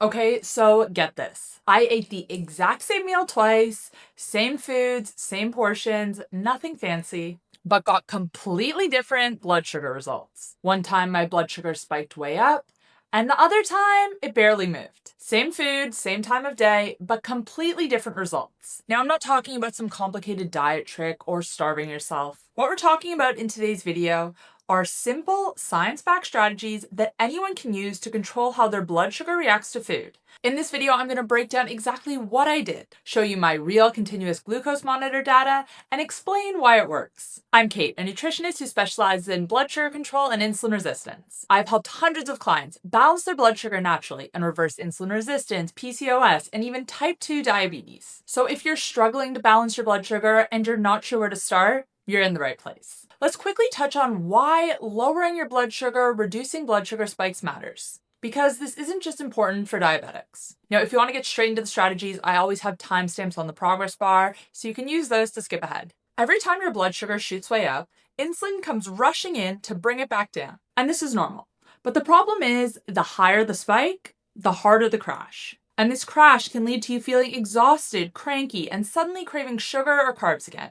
Okay, so get this. I ate the exact same meal twice, same foods, same portions, nothing fancy, but got completely different blood sugar results. One time my blood sugar spiked way up, and the other time it barely moved. Same food, same time of day, but completely different results. Now, I'm not talking about some complicated diet trick or starving yourself. What we're talking about in today's video are simple, science-backed strategies that anyone can use to control how their blood sugar reacts to food. In this video, I'm going to break down exactly what I did, show you my real continuous glucose monitor data, and explain why it works. I'm Kait, a nutritionist who specializes in blood sugar control and insulin resistance. I've helped hundreds of clients balance their blood sugar naturally and reverse insulin resistance, PCOS, and even type 2 diabetes. So if you're struggling to balance your blood sugar and you're not sure where to start, you're in the right place. Let's quickly touch on why lowering your blood sugar, reducing blood sugar spikes matters. Because this isn't just important for diabetics. Now, if you want to get straight into the strategies, I always have timestamps on the progress bar, so you can use those to skip ahead. Every time your blood sugar shoots way up, insulin comes rushing in to bring it back down. And this is normal. But the problem is, the higher the spike, the harder the crash. And this crash can lead to you feeling exhausted, cranky, and suddenly craving sugar or carbs again,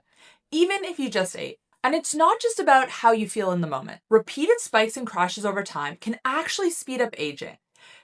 even if you just ate. And it's not just about how you feel in the moment. Repeated spikes and crashes over time can actually speed up aging.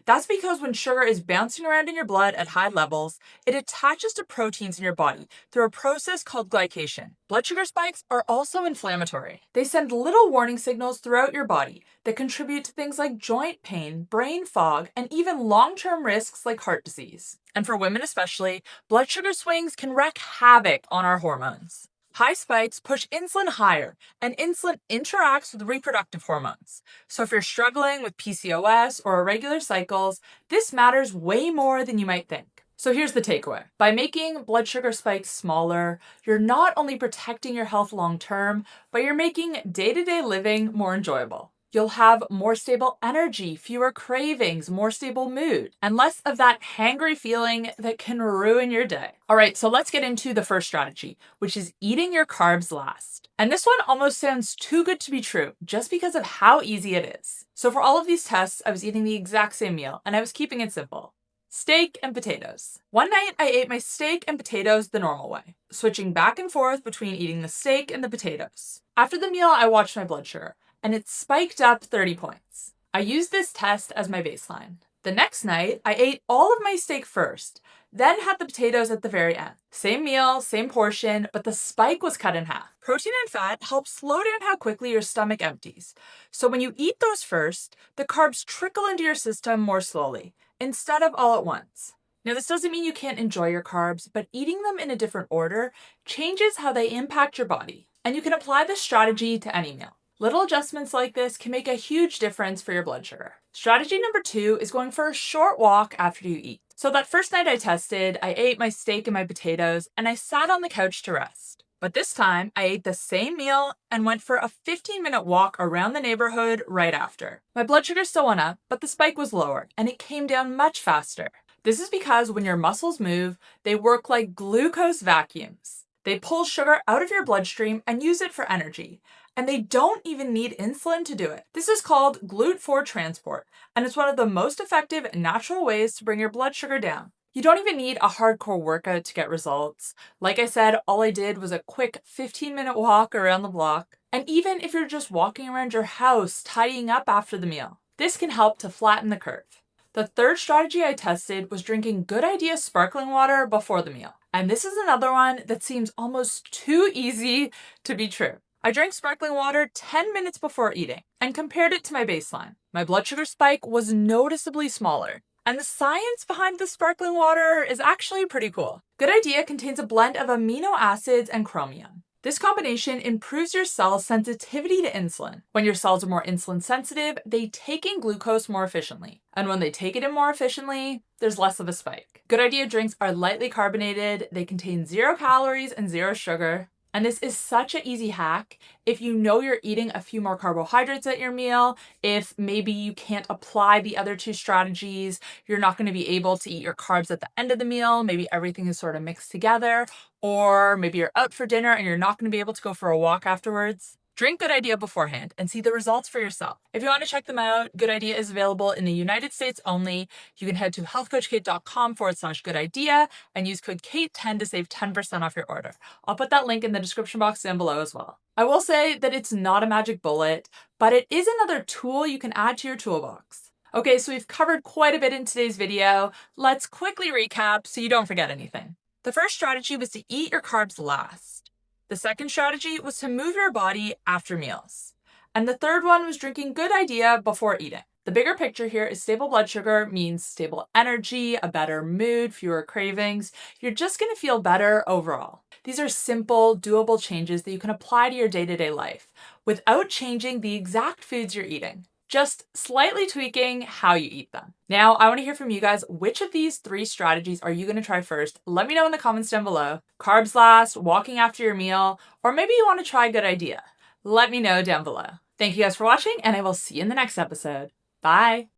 That's because when sugar is bouncing around in your blood at high levels, it attaches to proteins in your body through a process called glycation. Blood sugar spikes are also inflammatory. They send little warning signals throughout your body that contribute to things like joint pain, brain fog, and even long-term risks like heart disease. And for women especially, blood sugar swings can wreak havoc on our hormones. High spikes push insulin higher, and insulin interacts with reproductive hormones. So if you're struggling with PCOS or irregular cycles, this matters way more than you might think. So here's the takeaway. By making blood sugar spikes smaller, you're not only protecting your health long term, but you're making day-to-day living more enjoyable. You'll have more stable energy, fewer cravings, more stable mood, and less of that hangry feeling that can ruin your day. All right, so let's get into the first strategy, which is eating your carbs last. And this one almost sounds too good to be true, just because of how easy it is. So for all of these tests, I was eating the exact same meal, and I was keeping it simple. Steak and potatoes. One night, I ate my steak and potatoes the normal way, switching back and forth between eating the steak and the potatoes. After the meal, I watched my blood sugar, and it spiked up 30 points. I used this test as my baseline. The next night, I ate all of my steak first, then had the potatoes at the very end. Same meal, same portion, but the spike was cut in half. Protein and fat help slow down how quickly your stomach empties. So when you eat those first, the carbs trickle into your system more slowly, instead of all at once. Now, this doesn't mean you can't enjoy your carbs, but eating them in a different order changes how they impact your body. And you can apply this strategy to any meal. Little adjustments like this can make a huge difference for your blood sugar. Strategy number 2 is going for a short walk after you eat. So that first night I tested, I ate my steak and my potatoes, and I sat on the couch to rest. But this time, I ate the same meal and went for a 15-minute walk around the neighborhood right after. My blood sugar still went up, but the spike was lower, and it came down much faster. This is because when your muscles move, they work like glucose vacuums. They pull sugar out of your bloodstream and use it for energy. And they don't even need insulin to do it. This is called GLUT4 transport, and it's one of the most effective natural ways to bring your blood sugar down. You don't even need a hardcore workout to get results. Like I said, all I did was a quick 15-minute walk around the block. And even if you're just walking around your house, tidying up after the meal, this can help to flatten the curve. The third strategy I tested was drinking Good Idea sparkling water before the meal. And this is another one that seems almost too easy to be true. I drank sparkling water 10 minutes before eating and compared it to my baseline. My blood sugar spike was noticeably smaller. And the science behind the sparkling water is actually pretty cool. Good Idea contains a blend of amino acids and chromium. This combination improves your cell's sensitivity to insulin. When your cells are more insulin sensitive, they take in glucose more efficiently. And when they take it in more efficiently, there's less of a spike. Good Idea drinks are lightly carbonated, they contain 0 calories and 0 sugar. And this is such an easy hack if you know you're eating a few more carbohydrates at your meal, if maybe you can't apply the other 2 strategies, you're not going to be able to eat your carbs at the end of the meal, maybe everything is sort of mixed together, or maybe you're out for dinner and you're not going to be able to go for a walk afterwards. Drink Good Idea beforehand and see the results for yourself. If you want to check them out, Good Idea is available in the United States only. You can head to healthcoachkait.com/good idea and use code KATE10 to save 10% off your order. I'll put that link in the description box down below as well. I will say that it's not a magic bullet, but it is another tool you can add to your toolbox. Okay, so we've covered quite a bit in today's video. Let's quickly recap so you don't forget anything. The first strategy was to eat your carbs last. The second strategy was to move your body after meals. And the third one was drinking Good Idea before eating. The bigger picture here is stable blood sugar means stable energy, a better mood, fewer cravings. You're just going to feel better overall. These are simple, doable changes that you can apply to your day-to-day life without changing the exact foods you're eating, just slightly tweaking how you eat them. Now, I want to hear from you guys. Which of these 3 strategies are you going to try first? Let me know in the comments down below. Carbs last, walking after your meal, or maybe you want to try Good Idea. Let me know down below. Thank you guys for watching, and I will see you in the next episode. Bye.